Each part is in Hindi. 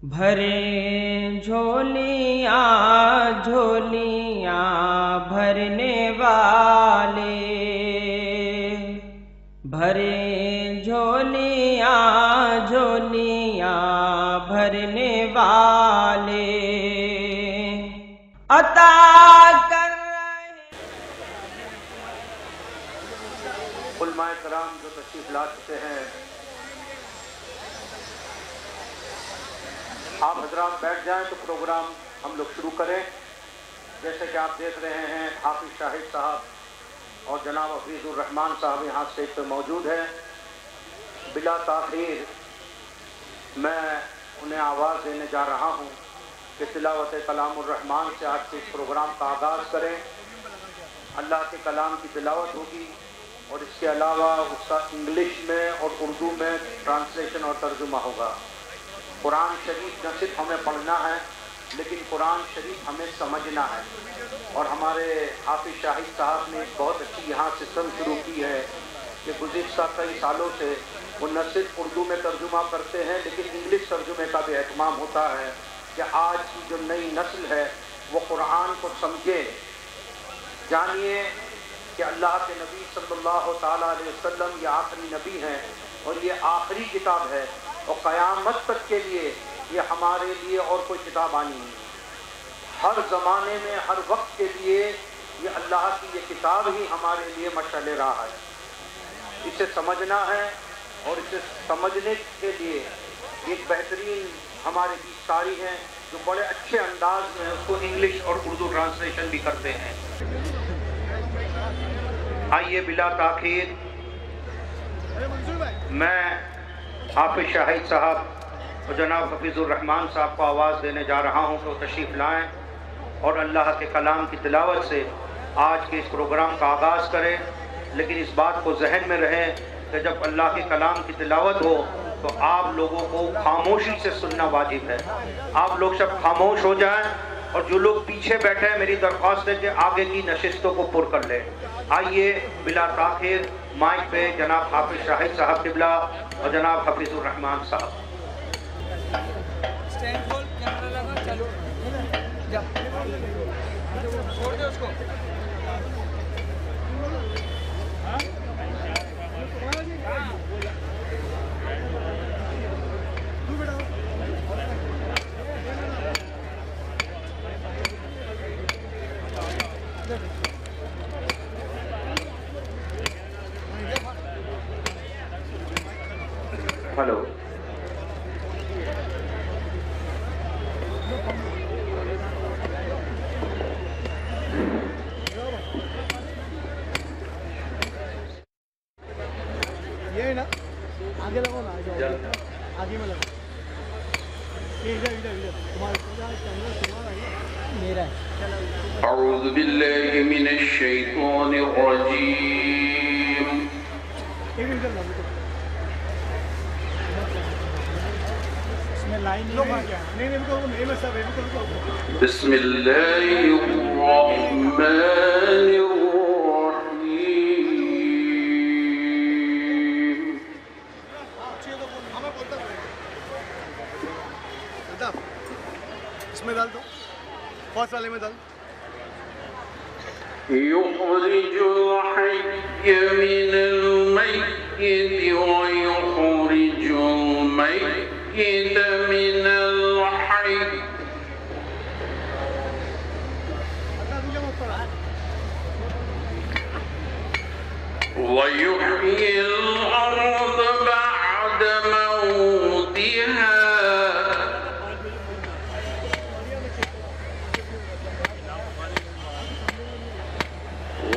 भरे झोलियाँ झोलियाँ भरने वाले, भरे झोलियाँ झोलियाँ भरने वाले अता कर रहे। उलमाए कराम जो तशरीफ ला चुके हैं, आप हजरात बैठ जाएं तो प्रोग्राम हम लोग शुरू करें। जैसे कि आप देख रहे हैं, हाफिज शाहिद साहब और जनाब हफीजुर रहमान साहब यहाँ स्टेज पर मौजूद हैं। बिला ताखीर मैं उन्हें आवाज़ देने जा रहा हूँ कि तिलावत कलामुर रहमान से आज के इस प्रोग्राम का आगाज़ करें। अल्लाह के कलाम की तिलावत होगी और इसके अलावा उसका इंग्लिश में और उर्दू में ट्रांसलेशन और तर्जुमा होगा। कुरान शरीफ न सिर्फ हमें पढ़ना है, लेकिन कुरान शरीफ हमें समझना है। और हमारे हाफिज शाहिद साहब ने एक बहुत अच्छी यहाँ सिस्टम शुरू की है कि गुज़िश्ता कई सालों से वो न सिर्फ उर्दू में तर्जुमा करते हैं, लेकिन इंग्लिश तर्जुमे का भी एहतमाम होता है कि आज की जो नई नस्ल है वो कुरान को समझे। जानिए कि अल्लाह के नबी सल्लल्लाहु ताला अलैहि वसल्लम ये आखिरी नबी हैं और ये आखिरी किताब है और क़यामत तक के लिए ये हमारे लिए और कोई किताब आनी नहीं। हर ज़माने में हर वक्त के लिए ये अल्लाह की ये किताब ही हमारे लिए मशअल राह है। इसे समझना है और इसे समझने के लिए एक बेहतरीन हमारे बीच कारी हैं जो बड़े अच्छे अंदाज में उसको इंग्लिश और उर्दू ट्रांसलेशन भी करते हैं। आइए बिला ताखीर मैं हाफिज शाहिद साहब और जनाब हफीजुर रहमान साहब को आवाज़ देने जा रहा हूँ कि वो तशरीफ़ लाएँ और अल्लाह के कलाम की तिलावत से आज के इस प्रोग्राम का आगाज़ करें। लेकिन इस बात को जहन में रहे कि जब अल्लाह के कलाम की तिलावत हो तो आप लोगों को खामोशी से सुनना वाजिब है। आप लोग सब खामोश हो जाएं और जो लोग पीछे बैठे हैं, मेरी दरख्वास्त है कि आगे की नशिस्तों को पुर कर लें। आइए बिला ताखिर माइक पे जनाब हाफिज शाहिद साहब किबला और जनाब हफीजुर रहमान साहब। छोड़ दे उसको। हेलो, ये ना आगे लगो ना, आगे में लगो। ये इधर इधर इधर तुम्हारा मेरा है। अऊज़ु बिल्लाहि मिनश शैतानिर रजीम। इधर लगो। इसमें लाइन नहीं नहीं सब बिस्मिल्लाहिर रहमानिर इसमें डाल दो, फर्स्ट वाले में डाल। युखरिजुल हय्य मिनल मय्यिति व युखरिजुल मय्यित मिनल हय्य व युहयिल अर्द बअद मौतिहा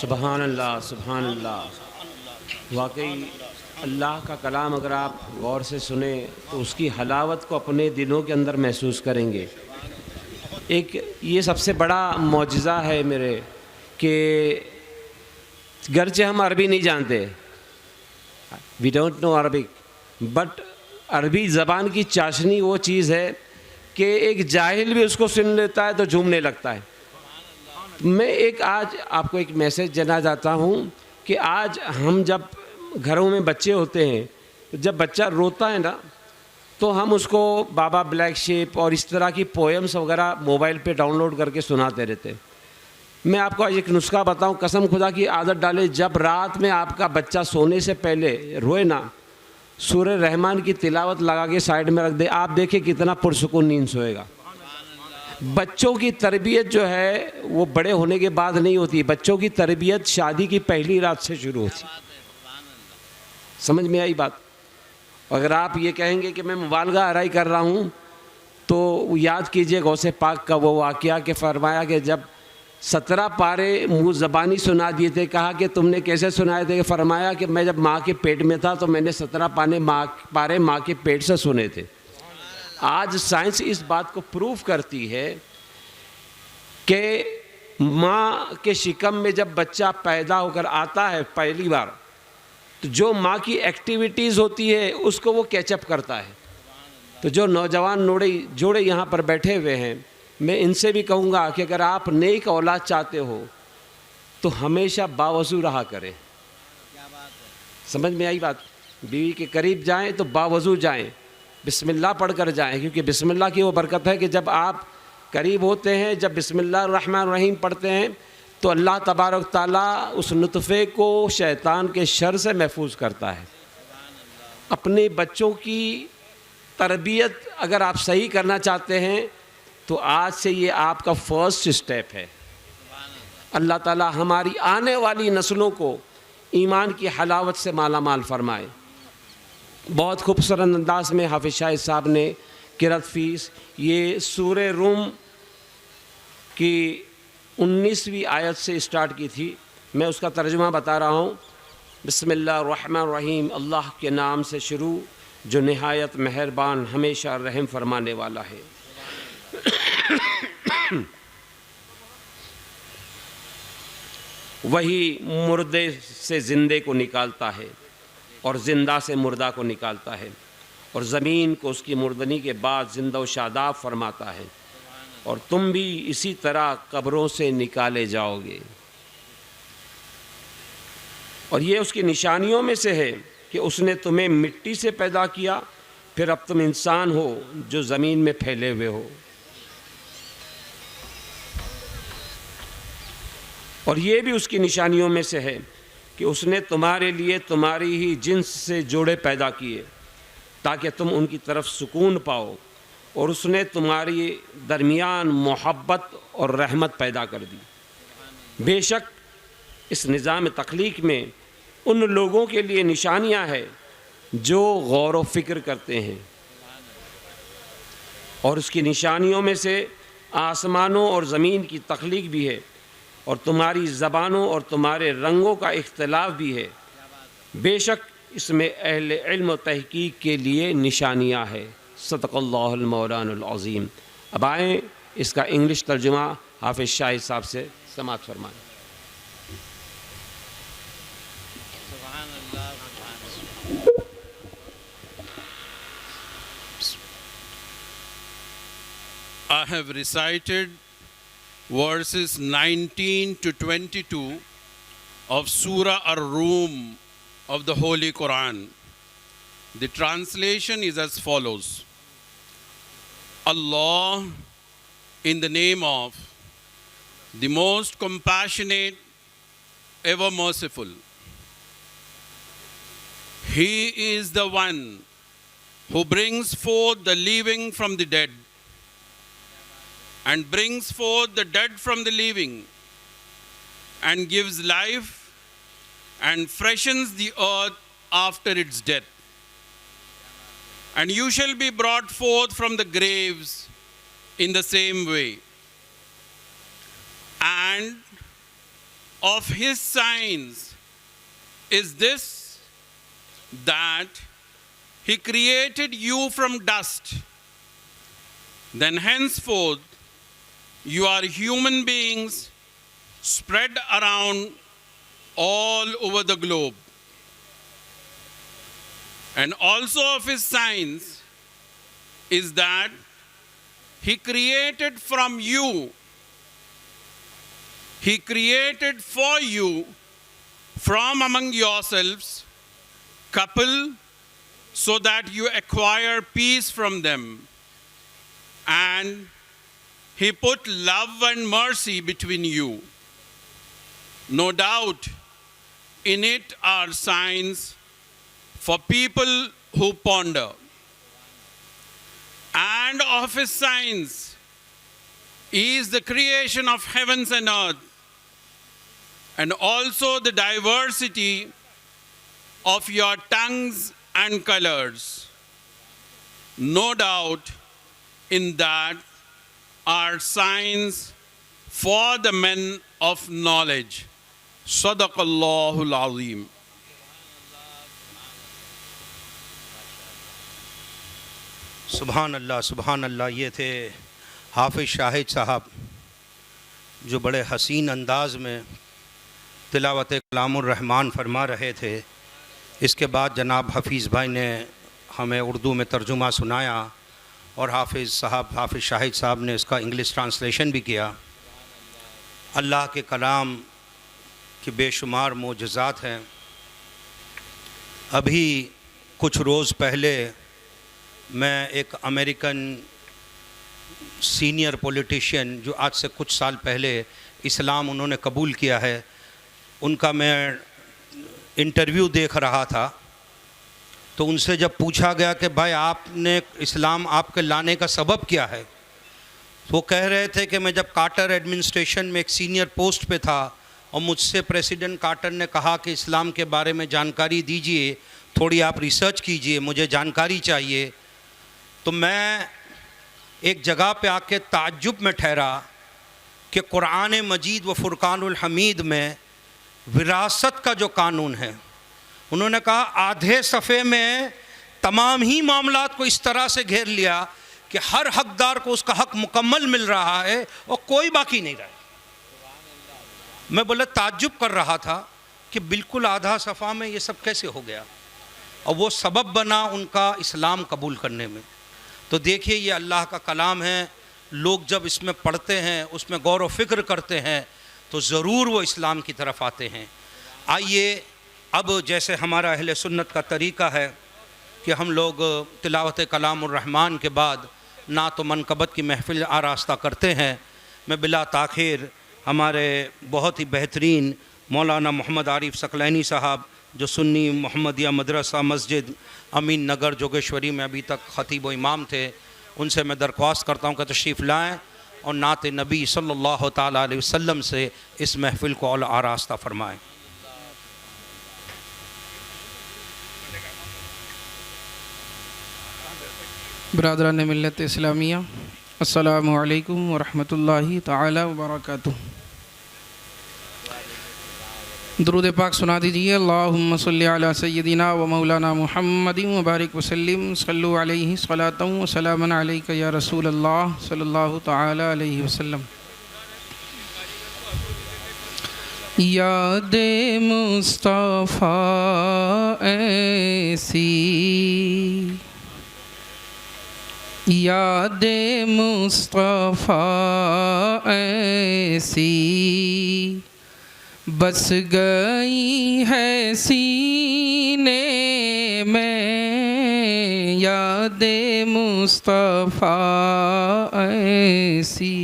सुबहान अल्लाह। वाकई अल्लाह का कलाम अगर आप गौर से सुने तो उसकी हलावत को अपने दिलों के अंदर महसूस करेंगे। एक ये सबसे बड़ा मौजज़ा है मेरे कि गरचे हम अरबी नहीं जानते, we don't know Arabic, but अरबी ज़बान की चाशनी वो चीज़ है कि एक जाहिल भी उसको सुन लेता है तो झूमने लगता है। मैं एक आज आपको एक मैसेज देना चाहता हूँ कि आज हम जब घरों में बच्चे होते हैं तो जब बच्चा रोता है ना तो हम उसको बाबा ब्लैक शिप और इस तरह की पोएम्स वगैरह मोबाइल पे डाउनलोड करके सुनाते रहते हैं। मैं आपको आज एक नुस्खा बताऊं, कसम खुदा की आदत डाले, जब रात में आपका बच्चा सोने से पहले रोए ना, सूरह रहमान की तिलावत लगा के साइड में रख दे, आप देखिए कितना पुरसुकून नींद सोएगा। बच्चों की तरबियत जो है वो बड़े होने के बाद नहीं होती, बच्चों की तरबियत शादी की पहली रात से शुरू होती। समझ में आई बात? अगर आप ये कहेंगे कि मैं मुबालगा आराई कर रहा हूँ तो याद कीजिए गौसे पाक का वो वाक़या के फरमाया कि जब 17 पारे मुँह ज़बानी सुना दिए थे, कहा कि तुमने कैसे सुनाए थे? फरमाया कि मैं जब माँ के पेट में था तो मैंने 17 पारे माँ के पेट से सुने थे। आज साइंस इस बात को प्रूव करती है कि माँ के शिकम में जब बच्चा पैदा होकर आता है पहली बार, तो जो माँ की एक्टिविटीज़ होती है उसको वो कैचअप करता है। तो जो नौजवान जोड़े यहाँ पर बैठे हुए हैं, मैं इनसे भी कहूँगा कि अगर आप नेक औलाद चाहते हो तो हमेशा बावज़ू रहा करें। समझ में आई बात? बीवी के करीब जाएं तो बावज़ू जाएं, बिस्मिल्लाह पढ़ कर जाएं, क्योंकि बिस्मिल्लाह की वो बरकत है कि जब आप करीब होते हैं, जब बिस्मिल्लाह रहमान रहीम पढ़ते हैं तो अल्लाह तबारक ताला उस नुतफ़े को शैतान के शर से महफूज करता है। अपने बच्चों की तरबियत अगर आप सही करना चाहते हैं तो आज से ये आपका फर्स्ट स्टेप है। अल्लाह ताला हमारी आने वाली नस्लों को ईमान की हलावत से माला माल फरमाए। बहुत खूबसूरत अंदाज में हाफिज़ शाहिद साहब ने क़िरात फ़ीस ये सूरे रूम की 19वीं आयत से स्टार्ट की थी। मैं उसका तर्जुमा बता रहा हूँ। बिस्मिल्लाहिर्रहमानिर्रहीम, अल्लाह के नाम से शुरू जो नहायत मेहरबान हमेशा रहम फरमाने वाला है। वही मुर्दे से ज़िंदे को निकालता है और ज़िंदा से मुर्दा को निकालता है और ज़मीन को उसकी मुर्दनी के बाद ज़िंदा व शादाब फरमाता है और तुम भी इसी तरह कब्रों से निकाले जाओगे। और ये उसकी निशानियों में से है कि उसने तुम्हें मिट्टी से पैदा किया, फिर अब तुम इंसान हो जो ज़मीन में फैले हुए हो। और ये भी उसकी निशानियों में से है कि उसने तुम्हारे लिए तुम्हारी ही जिन्स से जोड़े पैदा किए ताकि तुम उनकी तरफ सुकून पाओ, और उसने तुम्हारी दरमियान मोहब्बत और रहमत पैदा कर दी। बेशक इस निज़ाम तख्लीक में उन लोगों के लिए निशानियां हैं जो गौर व फिक्र करते हैं, और उसकी निशानियों में से आसमानों और ज़मीन की तख्लीक भी है और तुम्हारी ज़बानों और तुम्हारे रंगों का इख्तिलाफ भी है। बेशक इसमें अहले इल्म व तहकीक के लिए निशानियां हैं। सदक़ल्लाहुल मौलानुल अज़ीम। अब आएँ इसका इंग्लिश तर्जुमा हाफिज़ शाहिद साहब से समाअत फरमाएं। I have recited verses 19 to 22 of Surah Ar-Rum of the Holy Quran. The translation is as follows. Allah, in the name of the most compassionate, ever merciful. He is the one who brings forth the living from the dead and brings forth the dead from the living and gives life and freshens the earth after its death. And you shall be brought forth from the graves in the same way. And of his signs is this, that he created you from dust. Then henceforth you are human beings spread around all over the globe. And also of his signs is that he created from you, he created for you from among yourselves couple so that you acquire peace from them. And he put love and mercy between you. No doubt in it are signs for people who ponder. And of his signs is the creation of heavens and earth, and also the diversity of your tongues and colors. No doubt in that are signs for the men of knowledge. Sadaqallahul Azim. सुभान अल्लाह। ये थे हाफिज़ शाहिद साहब जो बड़े हसीन अंदाज में तिलावत कलामुर रहमान फरमा रहे थे। इसके बाद जनाब हफीज़ भाई ने हमें उर्दू में तर्जुमा सुनाया और हाफिज़ शाहिद साहब ने इसका इंग्लिश ट्रांसलेशन भी किया। अल्लाह के कलाम की बेशुमार मोजज़ात हैं। अभी कुछ रोज़ पहले मैं एक अमेरिकन सीनियर पॉलिटिशियन जो आज से कुछ साल पहले इस्लाम उन्होंने कबूल किया है, उनका मैं इंटरव्यू देख रहा था। तो उनसे जब पूछा गया कि भाई आपने इस्लाम आपके लाने का सबब क्या है, तो वो कह रहे थे कि मैं जब कार्टर एडमिनिस्ट्रेशन में एक सीनियर पोस्ट पे था और मुझसे प्रेसिडेंट कार्टर ने कहा कि इस्लाम के बारे में जानकारी दीजिए, थोड़ी आप रिसर्च कीजिए, मुझे जानकारी चाहिए, तो मैं एक जगह पे आके ताज्जुब में ठहरा कि कुरान मजीद व फुरकानुल हमीद में विरासत का जो कानून है, उन्होंने कहा आधे सफ़े में तमाम ही मामलात को इस तरह से घेर लिया कि हर हकदार को उसका हक मुकम्मल मिल रहा है और कोई बाकी नहीं रहा। मैं बोला ताज्जुब कर रहा था कि बिल्कुल आधा सफ़ा में ये सब कैसे हो गया, और वो सबब बना उनका इस्लाम कबूल करने में। तो देखिए ये अल्लाह का कलाम है, लोग जब इसमें पढ़ते हैं, उसमें गौर व फिक्र करते हैं, तो ज़रूर वो इस्लाम की तरफ आते हैं। आइए अब जैसे हमारा अहले सुन्नत का तरीक़ा है कि हम लोग तिलावत कलामुर रहमान के बाद नात व मनकबत की महफ़िल आरास्ता करते हैं। मैं बिला ताख़ीर हमारे बहुत ही बेहतरीन मौलाना मोहम्मद आरिफ सकलैनी साहब, जो सुन्नी मोहम्मदिया मदरसा मस्जिद अमीन नगर जोगेश्वरी में अभी तक ख़तीब व इमाम थे, उनसे मैं दरख्वास्त करता हूँ कि तशरीफ़ लाएँ और नात नबी सल्लल्लाहु ताला अलैहि वसल्लम से इस महफ़िल को और आरास्ता फरमाएँ। बरादरान मिल्लत इस्लामिया, अस्सलामु अलैकुम व रहमतुल्लाहि ताला व बरकातुहू। दुरूद पाक सुना दीजिए। अल्लाहुम्मा सल्लि अला सय्यदिना व मौलाना मुहम्मदिन व बारिक वसल्लिम सल्लु अलैहि सलातन व सलामन अलैका या रसूल अल्लाह सल्लल्लाहु ताला अलैहि वसल्लम। याद मुस्तफ़ा ऐसी, याद मुस्तफ़ा ऐसी बस गई है सीने में, याद मुस्तफ़ा ऐसी,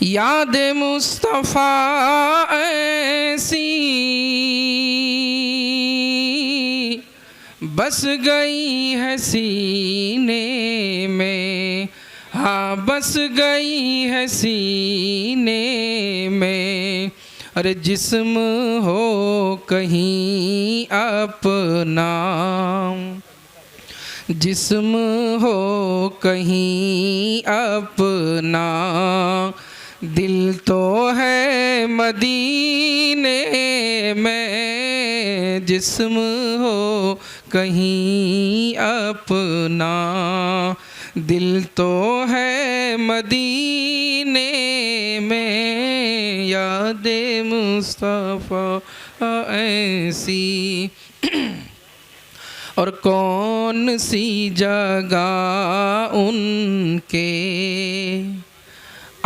याद मुस्तफ़ा ऐसी बस गई है सीने में, हाँ बस गई है सीने में। अरे जिस्म हो कहीं अपना, जिस्म हो कहीं अपना, दिल तो है मदीने में, जिस्म हो कहीं अपना, दिल तो है मदीने में, याद मुस्तफ़ा ऐसी। और कौन सी जगह उनके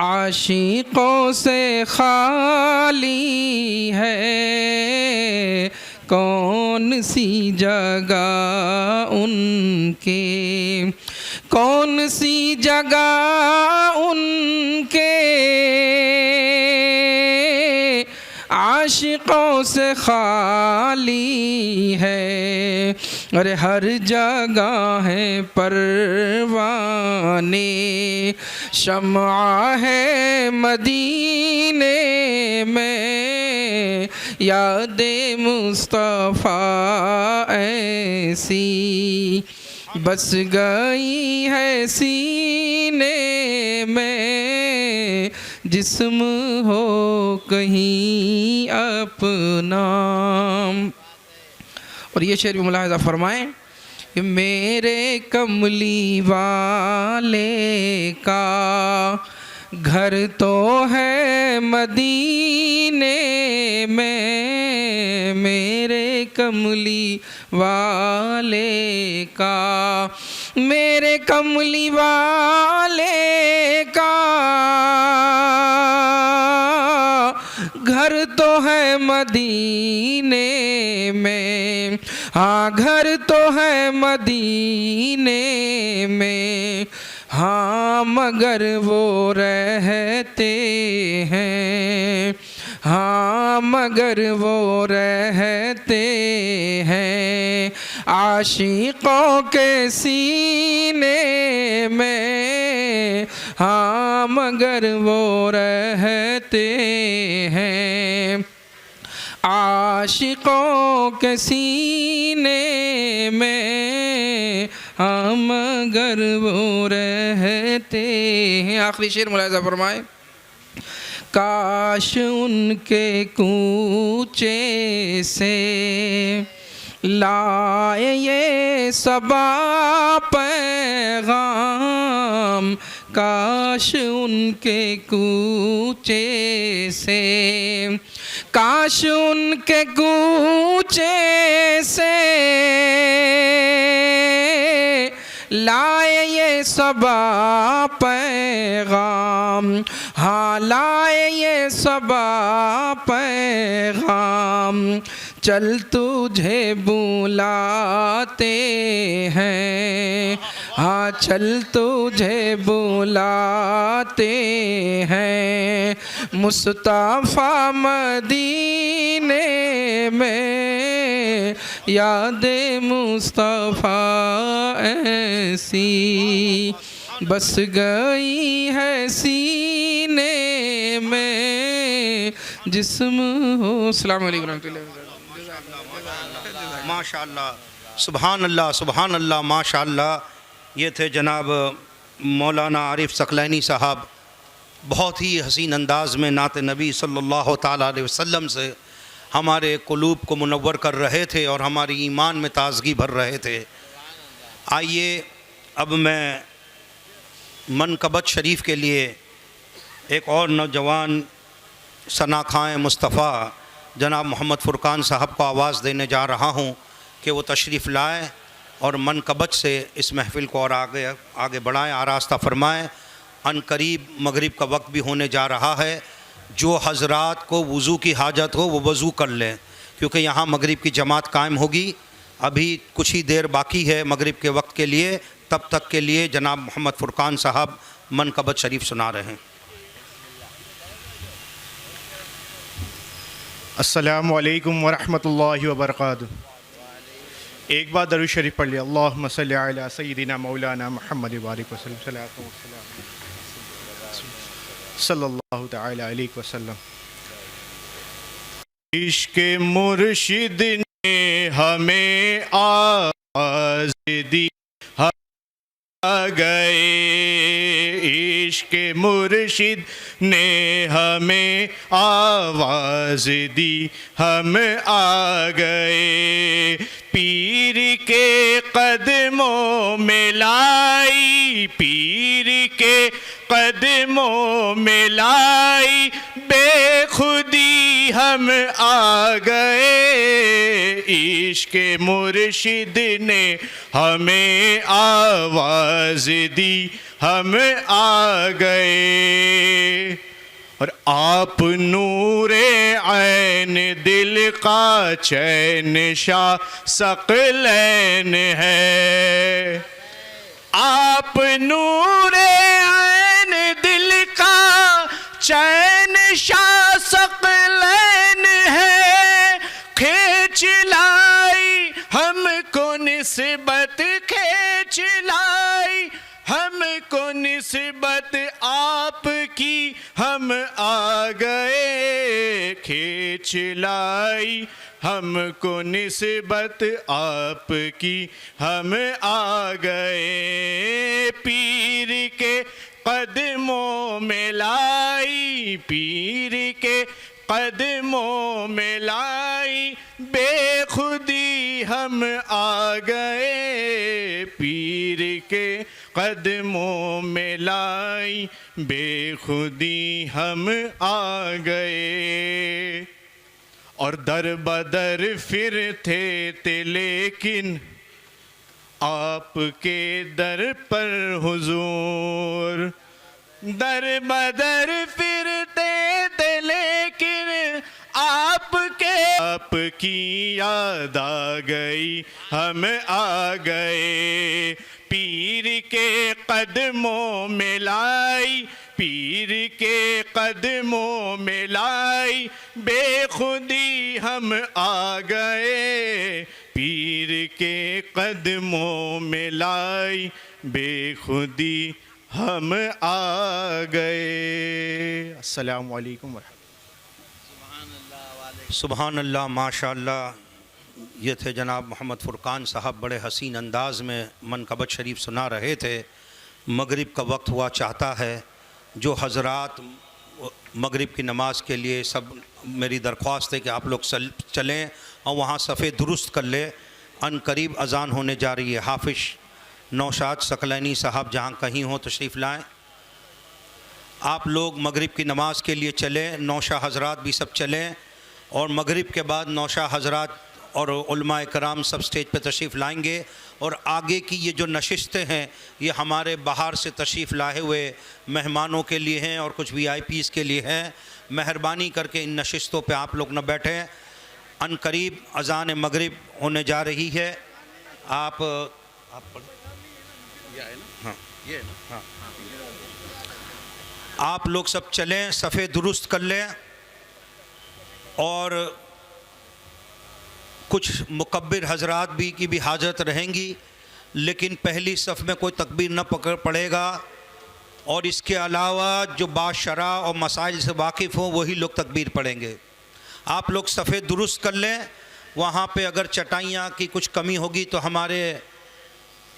आशिकों से खाली है, कौन सी जगह उनके, कौन सी जगह उनके आशिकों से खाली है। अरे हर जगह है परवाने, शम्आ है मदीने में, याद मुस्तफ़ा ऐसी बस गई है सीने में, जिस्म हो कहीं अपना। और ये शेर भी मुलाहिज़ा फरमाएं कि मेरे कमली वाले का घर तो है मदीने में, मेरे कमली वाले का, मेरे कमली वाले का घर तो है मदीने में, हाँ घर तो है मदीने में, हाँ मगर वो रहते हैं, हाँ मगर वो रहते हैं आशिकों के सीने में, हाँ मगर वो रहते हैं आशिकों के सीने में, हाँ मगर वो रहते हैं। आखिरी शेर मुलाहिज़ा फरमाए। काश उनके कूचे से लाए ये सबा पैगाम, काश उनके कूचे से, काश उनके कूचे से लाए ये सबा पैगाम, हाँ लाए ये सबा पैगाम, चल तुझे बुलाते हैं, हाँ चल तुझे बुलाते हैं मुस्तफ़ा मदीने में, याद मुस्तफ़ा ऐसी बस गई है सीने में, जिस्म हो। अस्सलाम वालेकुम रहमतुल्लाहि। माशाअल्लाह, सुभान अल्लाह, सुभान अल्लाह, माशाअल्लाह। ये थे जनाब मौलाना आरिफ सकलैनी साहब, बहुत ही हसीन अंदाज़ में नात नबी सल्लल्लाहु ताला अलैहि वसल्लम से हमारे कुलूब को मुनव्वर कर रहे थे और हमारी ईमान में ताज़गी भर रहे थे। आइए अब मैं मनकबत शरीफ के लिए एक और नौजवान सनाखाए मुस्तफ़ा जनाब मोहम्मद फ़ुरकान साहब को आवाज़ देने जा रहा हूँ कि वो तशरीफ़ लाएँ और मनकबत से इस महफ़िल को और आगे बढ़ाएँ, आरास्ता फ़रमाएँ। अनकरीब मगरिब का वक्त भी होने जा रहा है। जो हज़रात को वज़ू की हाजत हो वो वज़ू कर लें, क्योंकि यहाँ मगरिब की जमात कायम होगी। अभी कुछ ही देर बाकी है मगरिब के वक्त के लिए, तब तक के लिए जनाब मोहम्मद फ़ुरकान साहब मनकबत शरीफ सुना रहे हैं। अस्सलामु अलैकुम वरहमतुल्लाहि वबरकातुहू। एक बार दरूद शरीफ पढ़ लिया। अल्लाहुम्मा सल्लि अला सय्यिदिना मौलाना मुहम्मद बारिक वसल्लम सल्लल्लाहु तआला अलैहि वसल्लम। इश्क़ मुर्शिद ने हमें आवाज़ दी, आ गए। इश्क़ मुर्शिद ने हमें आवाज़ दी, हम आ गए। पीर के कदमों में लाई, पीर के कदमों में लाई, बेखुदी हम आ गए। इश्क़ मुर्शिद ने हमें आवाज़ दी, हम आ गए। और आप नूरे ऐन दिल का चैन शाह सकलैन है। आप नूरे ऐन दिल का चैन शाह सकलैन है। खींच लाई हमको निस्बत, खींच लाई हमको निस्बत आपकी, हम आ गए। खींच लाई हमको निस्बत आपकी, हम आ गए। पीर के कदमों में लाई, पीर के कदमों में लाई, बेखुदी हम आ गए। पीर के कदमों में लाई, बेखुदी हम आ गए। और दर बदर फिरते थे लेकिन आपके दर पर हुजूर। दर बदर फिरते थे लेकिन आपकी याद आ गई, हम आ गए। पीर के कदमों में लाई, पीर के कदमों में लाई, बेखुदी हम आ गए, पीर के कदमों में लाई, बेखुदी हम आ गए। अस्सलामु अलैकुम व सुबहान अल्लाह, माशा अल्लाह। ये थे जनाब मोहम्मद फ़ुरक़ान साहब, बड़े हसीन अंदाज़ में मनक़बत शरीफ सुना रहे थे। मगरिब का वक्त हुआ चाहता है, जो हज़रात मगरिब की नमाज़ के लिए, सब मेरी दरख्वास्त है कि आप लोग चलें और वहाँ सफ़े दुरुस्त कर ले। अन करीब अज़ान होने जा रही है। हाफिज़ नौशाद सकलैनी साहब जहाँ कहीं हो तशरीफ़ लाएँ। आप लोग मगरिब की नमाज़ के लिए चलें, नौशा हज़रात भी सब चलें, और मगरिब के बाद नौशा हज़रात और उलमाए कराम सब स्टेज पे तशरीफ़ लाएंगे। और आगे की ये जो नशिस्तें हैं, ये हमारे बाहर से तशरीफ़ लाए हुए मेहमानों के लिए हैं और कुछ VIPs के लिए हैं। मेहरबानी करके इन नशिस्तों पे आप लोग न बैठें। अन करीब अज़ान मगरिब होने जा रही है। आप ये है ना? हाँ, ये है ना? हाँ, आप लोग सब चलें, सफ़े दुरुस्त कर लें। और कुछ मुकब्बिर हज़रात भी की भी हाजत रहेंगी, लेकिन पहली सफ़ में कोई तकबीर न पड़ेगा। और इसके अलावा जो बाशरा और मसाइल से वाकिफ़ हों वही लोग तकबीर पढ़ेंगे। आप लोग सफ़े दुरुस्त कर लें। वहाँ पे अगर चटाइयाँ की कुछ कमी होगी तो हमारे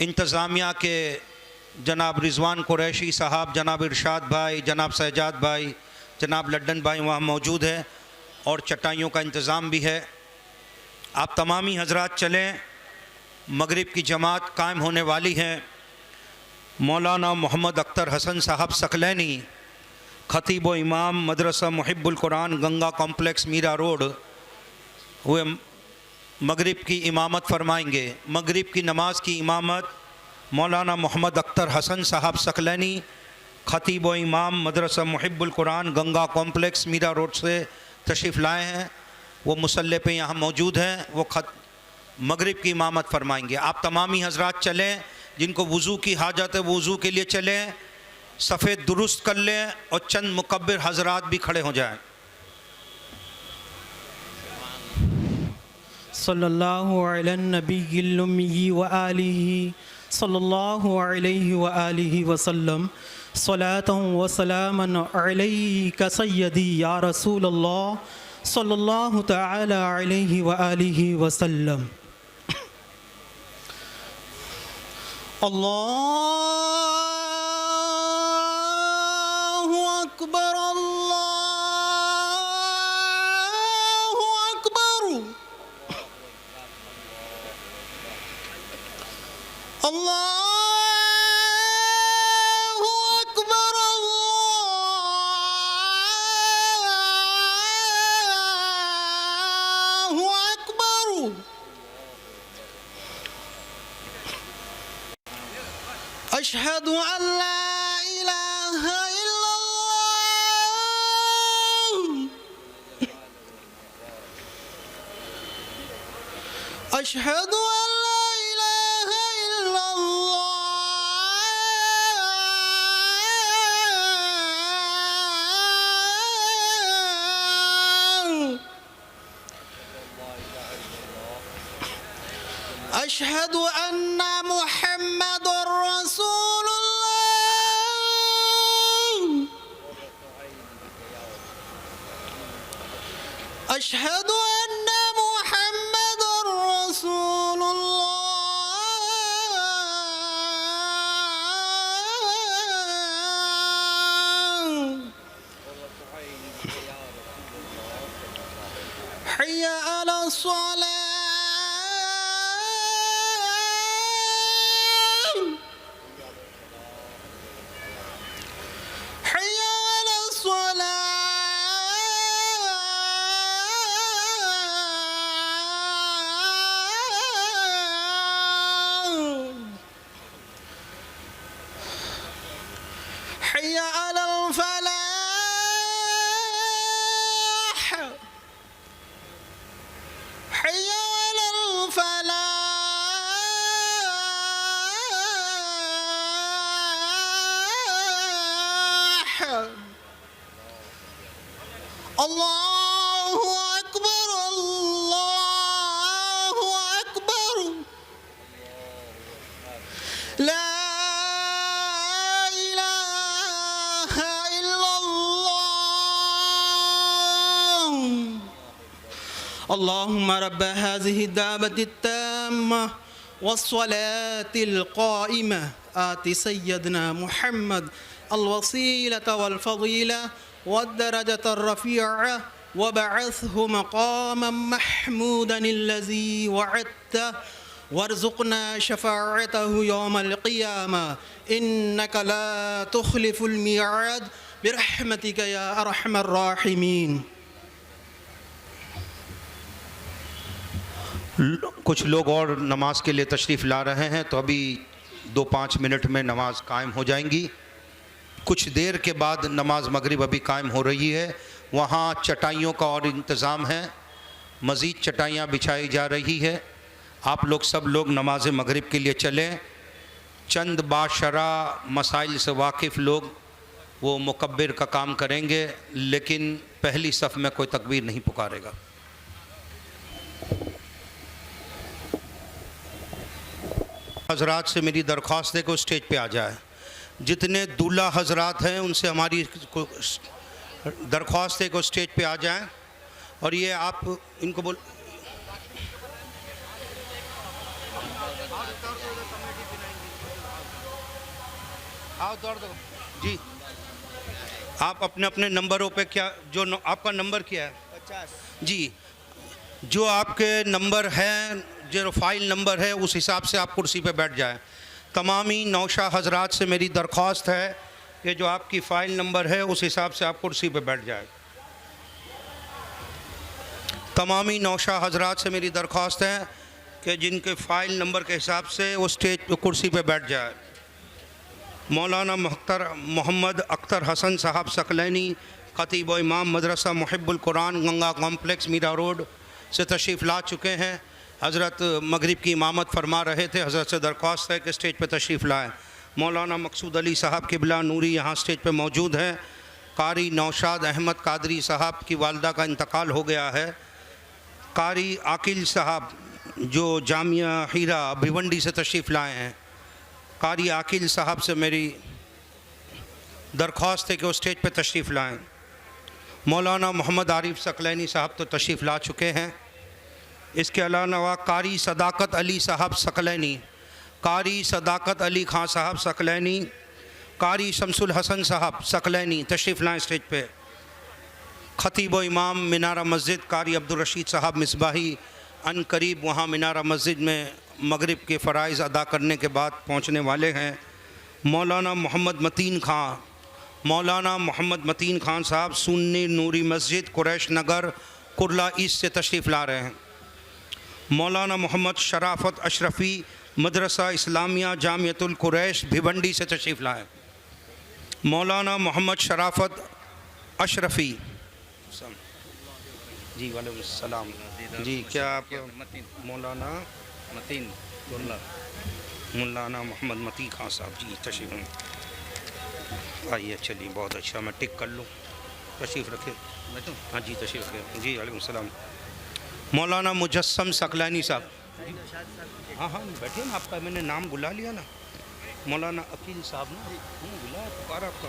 इंतज़ामिया के जनाब रिज़वान कुरैशी साहब, जनाब इरशाद भाई, जनाब सज्जाद भाई, जनाब लड्डन भाई वहाँ मौजूद हैं और चटाइयों का इंतज़ाम भी है। आप तमामी हज़रात चलें, मगरिब की जमात कायम होने वाली है। मौलाना मोहम्मद अख्तर हसन साहब सकलैनी, ख़तीब व इमाम मदरसा मुहिब्बुल कुरान, गंगा कॉम्प्लेक्स, मीरा रोड, हुए मगरिब की इमामत फरमाएंगे। मगरिब की नमाज की इमामत मौलाना मोहम्मद अख्तर हसन साहब सकलैनी, ख़तीब व इमाम मदरसा मुहिब्बुल कुरान, गंगा कॉम्प्लेक्स, मीरा रोड से तशरीफ़ लाए हैं। वो मुसल्ले पे यहाँ मौजूद हैं। वो मगरिब की इमामत फरमाएंगे। आप तमामी हज़रात चलें, जिनको वज़ू की हाजत है वो वज़ू के लिए चलें, सफ़े दुरुस्त कर लें और चंद मुकब्बिर हज़रात भी खड़े हो जाएं। सल्लल्लाहु अला नबिय्यिल उम्मी व आलिहि सल्लल्लाहु अलैहि व आलिहि वसल्लम, सलातन व सलामन अलैका सय्यदी या रसूल अल्लाह सल्लल्लाहु तआला अलैहि व आलिहि वसल्लम। अल्लाहु अकबर, अल्लाहु अकबर, अल्लाहु अकबर, अल्लाहु अकबर। अशहदु अन ला इलाहा इल्लल्लाह, अशहदु अन ला इलाहा इल्लल्लाह, अशहदु अन्ना मुहम्मदुर रसूलुल्लाह, अशहदु अन्ना मुहम्मदुर रसूलुल्लाह। हय्या अला सलाह, अल्लाहुम्मा रब्ब हाज़िहि दावति ताम्मा वस्सलातिल क़ाइमा आति सय्यदना मुहम्मद अल-वसीलता वल-फ़ज़ीला वद-दरजतर रफ़ीअ वबअथहु मक़ामम महमूदन अल्लज़ी वअदता वर्ज़ुक़ना शफ़ाअतहु यौमल क़ियामा इन्नका ला तुख़्लिफ़ुल मिआद बिरहमतिका या अरहमर राहिमीन। कुछ लोग और नमाज के लिए तशरीफ़ ला रहे हैं, तो अभी 2-5 मिनट में नमाज कायम हो जाएंगी। कुछ देर के बाद नमाज मगरिब अभी कायम हो रही है। वहाँ चटाइयों का और इंतज़ाम है, मज़ीद चटाइयाँ बिछाई जा रही है। आप लोग सब लोग नमाज मगरिब के लिए चलें। चंद बाशरा मसाइल से वाकिफ़ लोग वो मुकब्बिर का काम करेंगे, लेकिन पहली सफ़ में कोई तकबीर नहीं पुकारेगा। हज़रात से मेरी दरख्वास्त है कि वो स्टेज पे आ जाए। जितने दूल्हा हज़रात हैं उनसे हमारी दरख्वास्त है कि वो स्टेज पे आ जाएं। और ये आप इनको बोल आओ दौड़ दो जी। आप अपने अपने नंबरों पे क्या जो आपका नंबर क्या है? 50 जी। जो आपके नंबर हैं, जो फाइल नंबर है, उस हिसाब से आप कुर्सी पे बैठ जाएं। तमामी नौशा हज़रात से मेरी दरख्वास्त है कि जो आपकी फ़ाइल नंबर है उस हिसाब से आप कुर्सी पे बैठ जाएं। तमामी नौशा हज़रात से मेरी दरख्वास्त है कि जिनके फ़ाइल नंबर के हिसाब से वो स्टेज कुर्सी पे बैठ जाए। मौलाना मोहम्मद अख्तर हसन साहब सकलैनी, ख़तीब व इमाम मदरसा मुहिब्बुल कुरान गंगा कॉम्प्लेक्स मीरा रोड से तशरीफ़ ला चुके हैं। हज़रत मगरिब की इमामत फरमा रहे थे। हज़रत से दरख्वास्त है कि स्टेज पर तशरीफ़ लाएँ। मौलाना मकसूद अली साहब किबला नूरी यहाँ स्टेज पे मौजूद हैं। कारी नौशाद अहमद कादरी साहब की वालदा का इंतकाल हो गया है। कारी आकिल साहब जो जामिया हीरा भिवंडी से तशरीफ़ लाए हैं, कारी आकिल साहब से मेरी दरख्वास्त है कि वो स्टेज पे तशरीफ़ लाएँ। मौलाना मोहम्मद आरिफ सकलैनी साहब तो तशरीफ़ ला चुके हैं। इसके अलावा कारी सदाकत अली साहब सकलैनी, कारी सदाकत अली खां साहब सकलैनी, कारी शमसुल हसन साहब सकलैनी तशरीफ़ लाएँ स्टेज पे। ख़तीब व इमाम मीनारा मस्जिद कारी अब्दुल रशीद साहब मिसबाही अन करीब वहाँ मीनारा मस्जिद में मगरिब के फ़राइज़ अदा करने के बाद पहुँचने वाले हैं। मौलाना मोहम्मद मतीन खां, मौलाना मोहम्मद मतीन खान साहब सुन्नी नूरी मस्जिद कुरैश नगर कुरला ईस्ट से तशरीफ़ ला रहे हैं। मौलाना मोहम्मद शराफत अशरफ़ी मदरसा इस्लामिया जामियतुल कुरैश भिवंडी से तशरीफ़ लाए। मौलाना मोहम्मद शराफत अशरफ़ी जी वालेकुम सलाम जी। क्या आप मौलाना मतीन मौलाना मोहम्मद मती खान साहब जी तशरीफ़ आइए। चलिए बहुत अच्छा, मैं टिक कर लूँ। तशरीफ़ रखे हाँ जी, तशरीफ़ रखे जी। वालेकुम सलाम। मौलाना मुजस्सम सकलैनी साहब, हाँ हाँ बैठे ना, आपका मैंने नाम बुला लिया ना। मौलाना अकील साहब ना बुला पुकारा आपका।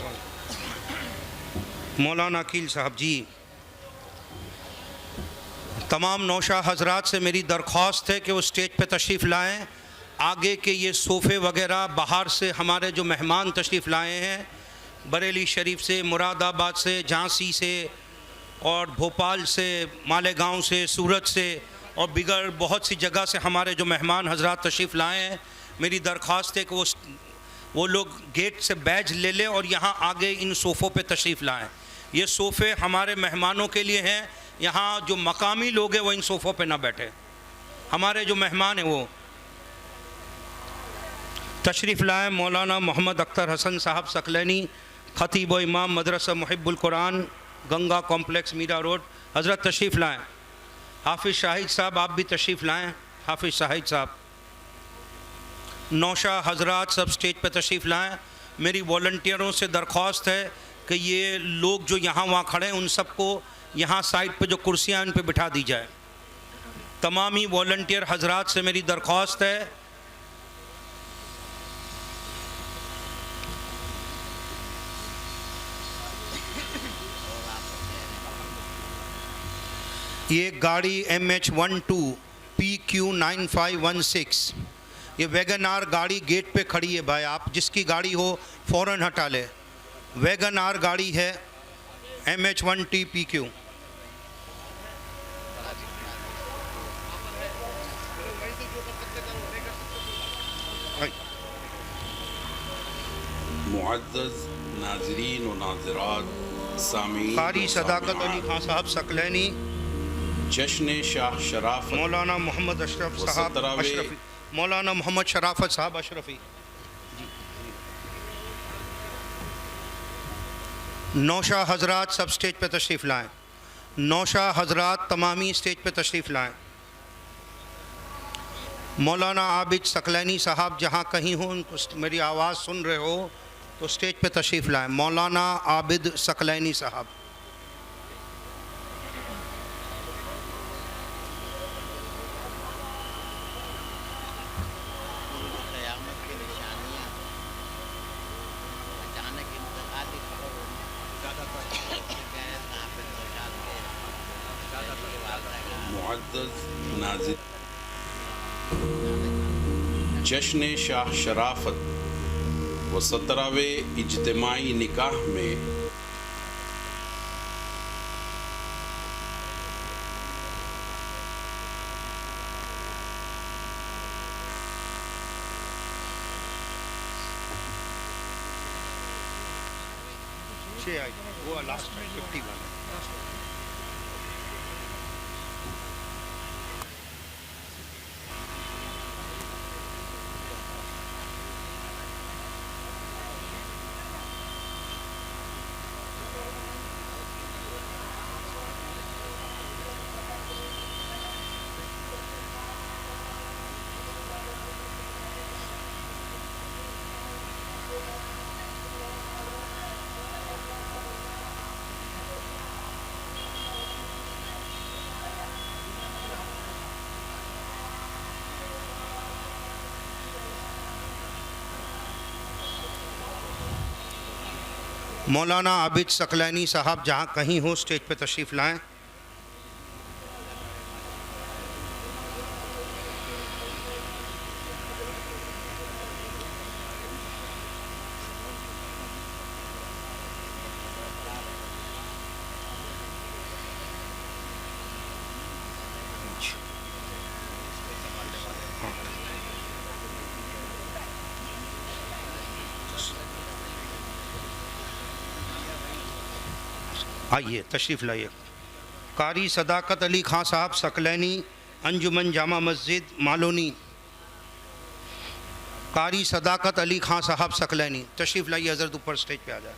मौलाना अकील साहब जी। तमाम नौशा हज़रात से मेरी दरख्वास्त है कि वो स्टेज पे तशरीफ़ लाएँ। आगे के ये सोफ़े वगैरह बाहर से हमारे जो मेहमान तशरीफ़ लाए हैं, बरेली शरीफ से, मुरादाबाद से, झांसी से और भोपाल से, मालेगांव से, सूरत से और बिगर बहुत सी जगह से हमारे जो मेहमान हज़रात तशरीफ़ लाए हैं, मेरी दरख्वास्त है कि वो लोग गेट से बैज ले लें और यहाँ आगे इन सोफ़ों पे तशरीफ़ लाएँ। ये सोफ़े हमारे मेहमानों के लिए हैं। यहाँ जो मकामी लोग हैं वो इन सोफ़ों पे ना बैठे। हमारे जो मेहमान हैं वो तशरीफ़ लाएँ। मौलाना मोहम्मद अख्तर हसन साहब सकलैनी, ख़तीब व इमाम मदरसा मुहिब्बुल कुरान गंगा कॉम्प्लेक्स मीरा रोड, हज़रत तशरीफ़ लाएँ। हाफिज़ शाहिद साहब आप भी तशरीफ़ लाएँ। हाफिज़ शाहिद साहब, नौशा हज़रात सब स्टेज पर तशरीफ़ लाएँ। मेरी वॉलंटियरों से दरख्वास्त है कि ये लोग जो यहाँ वहाँ खड़े हैं उन सबको यहाँ साइड पे जो कुर्सियाँ हैं उन पे बिठा दी जाए। तमामी वॉलंटियर हज़रात से मेरी दरख्वास्त है ये गाड़ी MH12 PQ9516, ये वैगन आर गाड़ी गेट पे खड़ी है भाई, आप जिसकी गाड़ी हो फ़ौरन हटा ले। वैगन आर गाड़ी है MH1T PQ। मुअज़्ज़ज़ नाज़रीन व नाज़िरात, सामीन, कारी सदाकत अली खान साहब सकलैनी, जश्न शाह शराफत मौलाना मोहम्मद अशरफ साहब अशरफी, मौलाना मोहम्मद शराफत साहब अशरफी। नौशाह हजरात सब स्टेज पे तशरीफ़ लाएं। नौशाह हजरात तमामी स्टेज पे तशरीफ़ लाएं। मौलाना आबिद सकलैनी साहब जहाँ कहीं हो, उनको मेरी आवाज़ सुन रहे हो तो स्टेज पे तशरीफ़ लाएं। मौलाना आबिद सकलैनी साहब। मुअज़्ज़ज़ नाज़िर, जश्न शाह शराफत व 17वें इज्तिमाई निकाह में वो लास्ट 51। मौलाना आबिद सकलैनी साहब जहाँ कहीं हो स्टेज पे तशरीफ़ लाएं। आइए तशरीफ़ लाइए। कारी सदाकत अली खान साहब सकलैनी, अंजुमन जामा मस्जिद मालोनी। कारी सदाकत अली खान साहब सकलैनी तशरीफ़ लाइए, हज़रत ऊपर स्टेज पे आ जाए।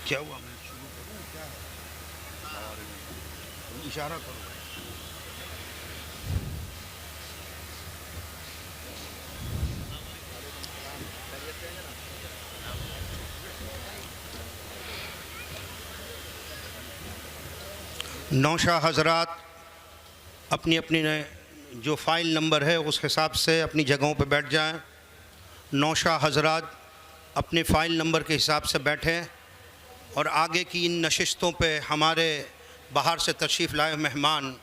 क्या हुआ? मैं शुरू करूँ क्या? इशारा करो। नौशाह हजरात अपनी अपनी जो फ़ाइल नंबर है उस हिसाब से अपनी जगहों पर बैठ जाएं। नौशाह हजरात अपने फ़ाइल नंबर के हिसाब से बैठें और आगे की इन नशिस्तों पे हमारे बाहर से तशरीफ़ लाए मेहमान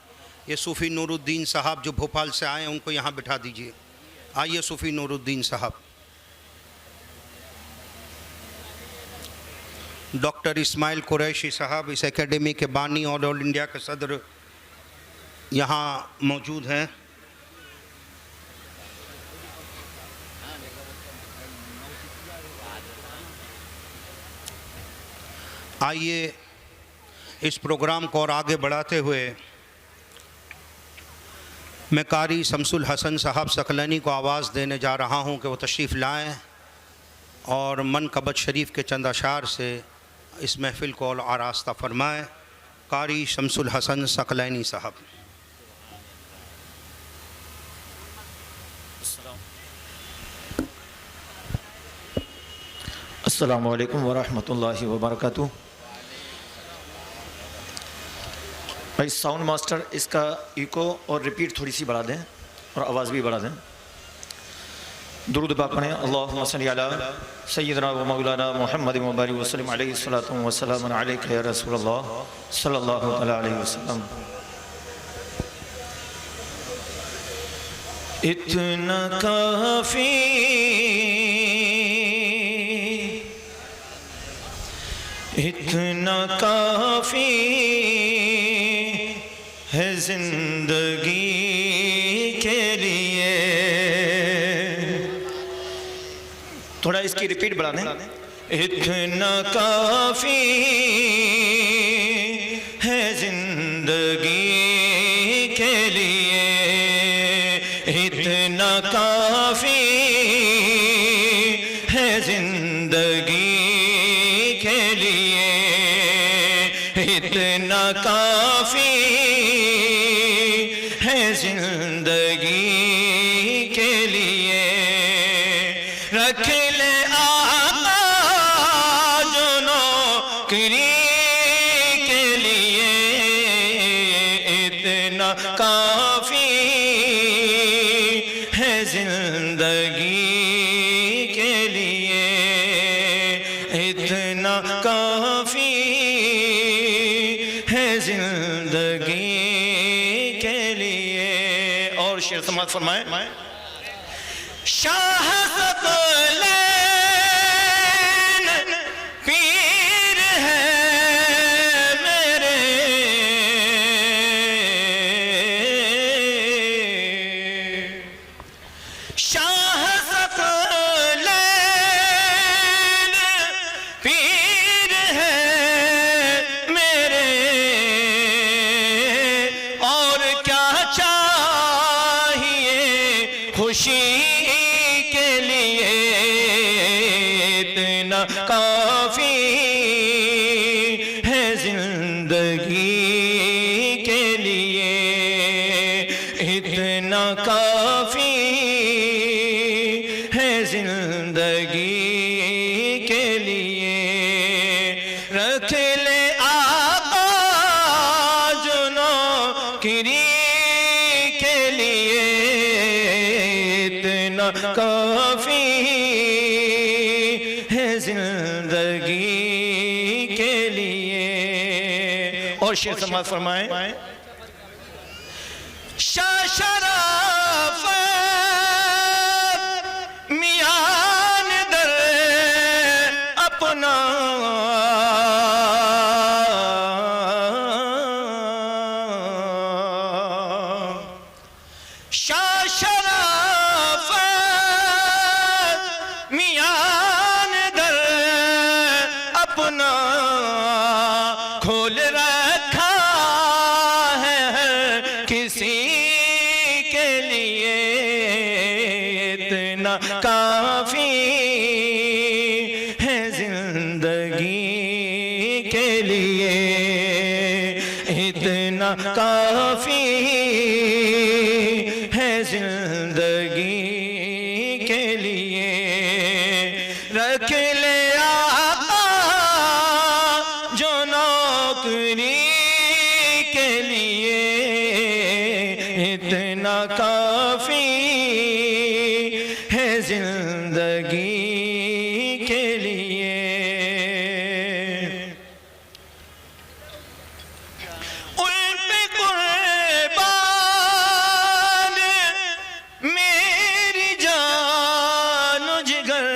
ये सूफ़ी नूरुद्दीन साहब जो भोपाल से आए हैं उनको यहाँ बिठा दीजिए। आइए सूफ़ी नूरुद्दीन साहब। डॉक्टर इस्माइल कुरैशी साहब इस एकेडमी के बानी और ऑल इंडिया के सदर यहाँ मौजूद हैं। आइए इस प्रोग्राम को और आगे बढ़ाते हुए मैं कारी शमसुल हसन साहब सकलैनी को आवाज़ देने जा रहा हूं कि वो तशरीफ़ लाएं और मनक़बत शरीफ के चंद अशार से इस महफ़िल को आरास्ता फरमाएं। कारी शमसुल हसन सकलैनी साहब। अस्सलामु अलैकुम वरहमतुल्लाहि वबरकातुहू। भाई साउंड मास्टर इसका इको और रिपीट थोड़ी सी बढ़ा दें और आवाज़ भी बढ़ा दें। दुरूद पाक पढ़ें। अल्लाहुम्मा सल्ली अला सय्यिदना व मौलाना मुहम्मद व बारिक व सल्लिम अलैहि सल्लतु व सलाम अलैका या रसूलल्लाह सल्लल्लाहु अलैहि वसल्लम। इतना काफ़ी इतना काफ़ी है ज़िंदगी के लिए। थोड़ा इसकी रिपीट बढ़ा दें। इतना काफ़ी है ज़िंदगी के लिए, इतना काफ़ी है ज़िंदगी के लिए, इतना काफ़ी है ज़िंदगी के लिए। रख ले आका जो नौकरी के लिए, इतना काफ़ी है ज़िंदगी के लिए, इतना काफ़ी है ज़िंदगी के लिए। और शेर समात फरमाए। शाह सकलैन पीर है मेरे, शाह सकलैन पीर है मेरे, और क्या चाहिए खुशी के लिए, इतना काफ़ी है ज़िंदगी के लिए, इतना काफ़ी है ज़िंदगी के लिए। रख ले आका जो नौकरी के लिए, इतना काफ़ी है ज़िंदगी के लिए। और शेर समात फरमाए। शाह शराफत मियान दर अपना, शाह शराफत मियान दर अपना खोल रखा है किसी के लिए, इतना काफ़ी है ज़िंदगी के लिए, इतना काफ़ी है ज़िंदगी के लिए। रख ले आका जो नौकरी के लिए, इतना काफ़ी है ज़िंदगी के लिए। उन पे कुर्बान मेरी जान जिगर,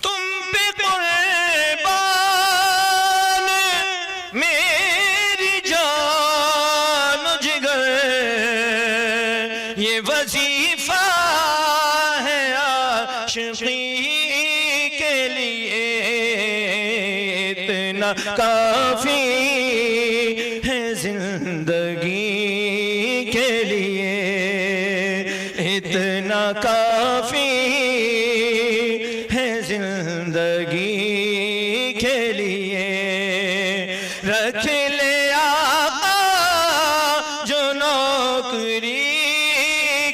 तुम पे कुर्बान मेरी जान जिगर, ये वजीफा है आशिकी के लिए, जिंदगी के लिए इतना काफ़ी है जिंदगी के लिए। रख ले आका जो नौकरी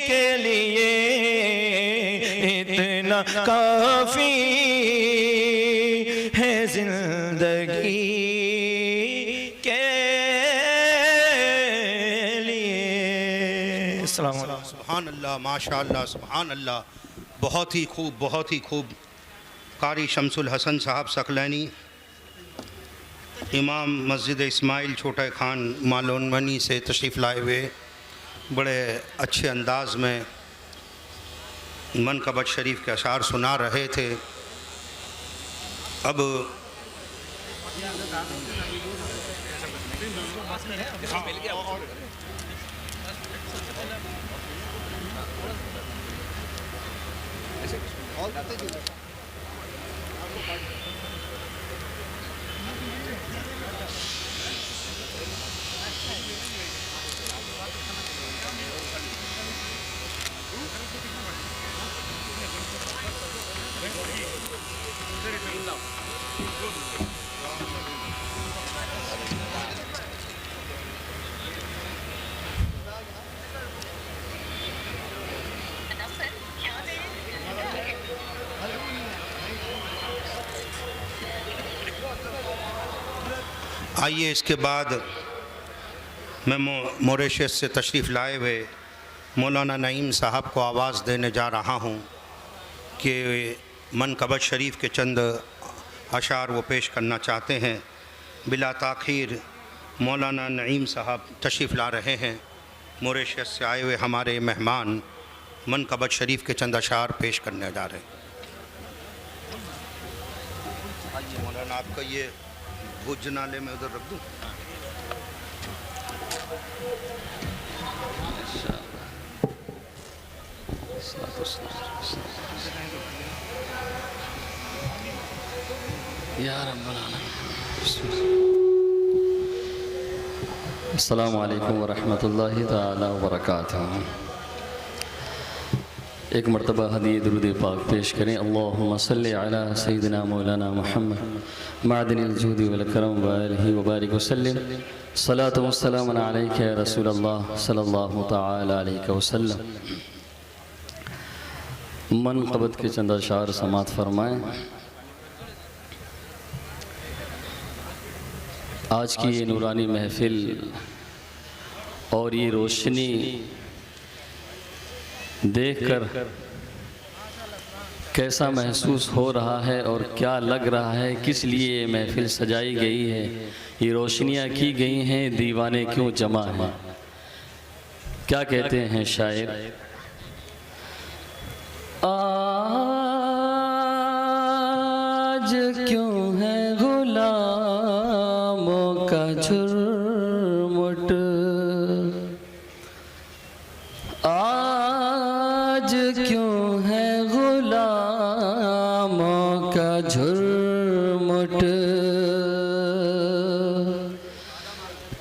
के लिए इतना काफ़ी है जिंदगी के लिए। अस्सलाम वालेकुम। सुभान अल्लाह, माशा अल्लाह, सुभान अल्लाह। बहुत ही खूब, बहुत ही खूब। कारी शमसुल हसन साहब सकलैनी, इमाम मस्जिद इस्माइल छोटा खान मालोनमनी से तशरीफ़ लाए हुए बड़े अच्छे अंदाज में मनकबत शरीफ के अशार सुना रहे थे। अब आइए इसके बाद मैं मॉरिशस से तशरीफ़ लाए हुए मौलाना नईम साहब को आवाज़ देने जा रहा हूँ कि मनकबत शरीफ के चंद अशार वो पेश करना चाहते हैं। बिला ताख़ीर मौलाना नईम साहब तशरीफ़ ला रहे हैं। मॉरिशस से आए हुए हमारे मेहमान मनकबत शरीफ के चंद अशार पेश करने जा रहे हैं। मौलाना आपका ये भुज नाले में उधर रख दूँ। अस्सलामु अलैकुम वरहमतुल्लाहि ताला वबरकातुहू। एक मरतबा हदीये दुरूद पाक पेश करें। अल्लाहुम्मा सल्लि अला सय्यिदिना मौलाना मुहम्मद मादिनिल जूदी वल करम व आलिहि व बारिक वसल्लम। सलातु व सलामु अलैका या रसूलल्लाह सल्लल्लाहु तआला अलैहि वसल्लम। मनक़बत के चंद अशार समात फरमाएं। आज की ये नूरानी महफिल और ये रोशनी देखकर कैसा महसूस हो रहा है और क्या लग रहा है, किस लिए ये महफिल सजाई गई है, ये रोशनियाँ की गई हैं, दीवाने क्यों जमा हैं। क्या कहते हैं शायर, आज क्यों है गुलामों का झुरमुट, आज क्यों है गुलामों का झुरमुट,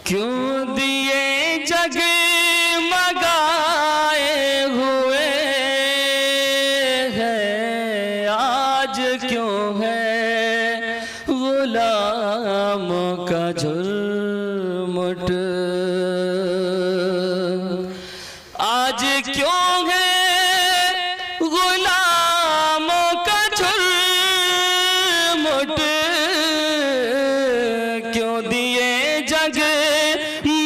क्यों दिए जगमगाए हुए हैं, आज क्यों है गुलामों का झुरमुट, आज क्यों है गुलामों का झुरमुट, क्यों दिए जगमगाए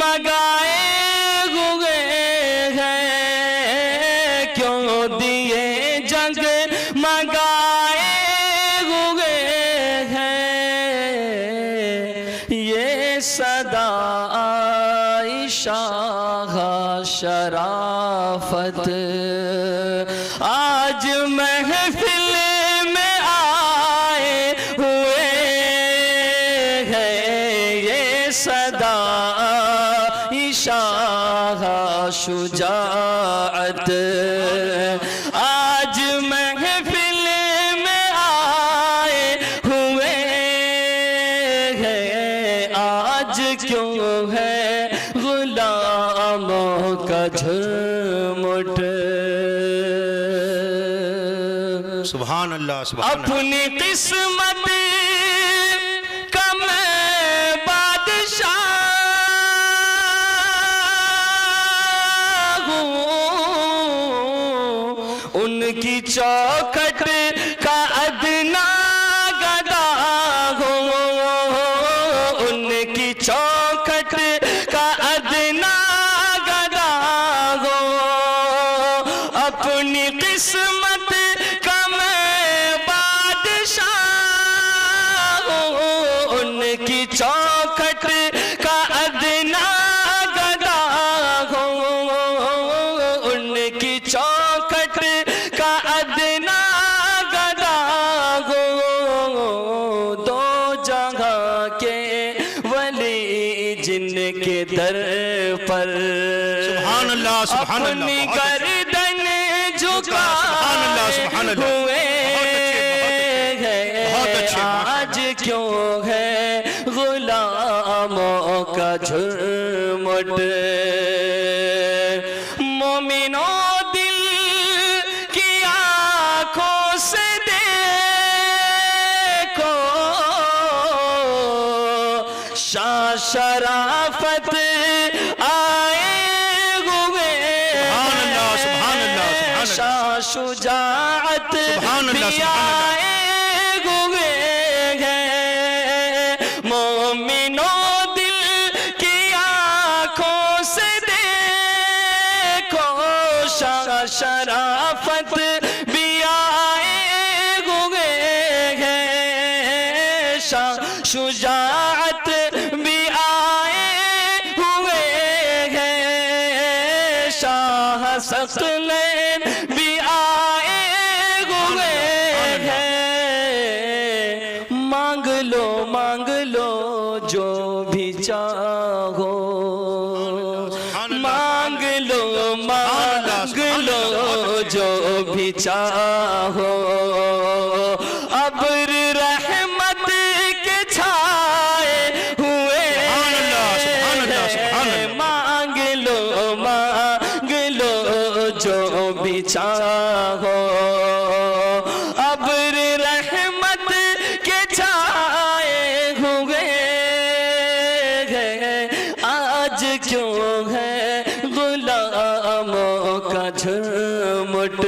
हुए हैं, क्यों दिए जगमगाए हुए हैं, ये सदा शाह शराफत आज महफिल में आए हुए हैं, ये सदा शाह शुजाअत आज महफिल में आए हुए हैं, आज क्यों है गुलामों का झुरमुट। सुभान अल्लाह सुभान अल्लाह। अपनी किस्मत का मैं बादशाह हूँ, उनकी चौखट का अदना गदा हूँ, उनकी चौखट का अदना गदा हूँ। अपनी किस्मत का मैं बादशाह हूँ, उनकी चौखट का अदना गदा हूँ, उनकी चौखट का अदना गदा हूँ। दो जगह के वली जिनके दर पर सुभान अल्लाह सुभान अल्लाह। अपनी गर्दन झुका हुए हैं, आज क्यों है गुलामों का झुरमुट। मोमिनों दिल की आंखों से देखो, शाह शराफत आए हुए हैं, शाह शुजाअत भी आए हुए हैं। मोमिनों दिल की आंखों से देखो, शाह शराफत भी आए हुए हैं, शाह शुजाअत भी आए हुए हैं, शाह सकलैन भी आए हुए हैं। मांग लो जो भी चाहो, मांग लो जो भी चाहो। अब्र रहमत के छाए हुए हैं, मांग लो जो भी चाहो। अब्र रहमत के छाए हुए हैं, आज क्यों है गुलामों का झुरमुट।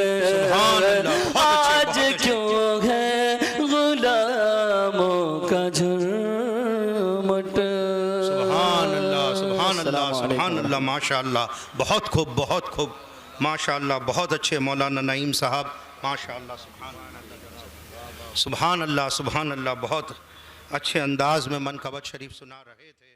आज क्यों है गुलामों का झुरमुट। सुभान अल्लाह सुभान अल्लाह सुभान अल्लाह। माशाअल्लाह बहुत खूब माशाअल्लाह। बहुत अच्छे मौलाना नईम साहब माशाअल्लाह। सुभान अल्लाह सुभान अल्लाह। बहुत अच्छे अंदाज में मनकबत शरीफ सुना रहे थे।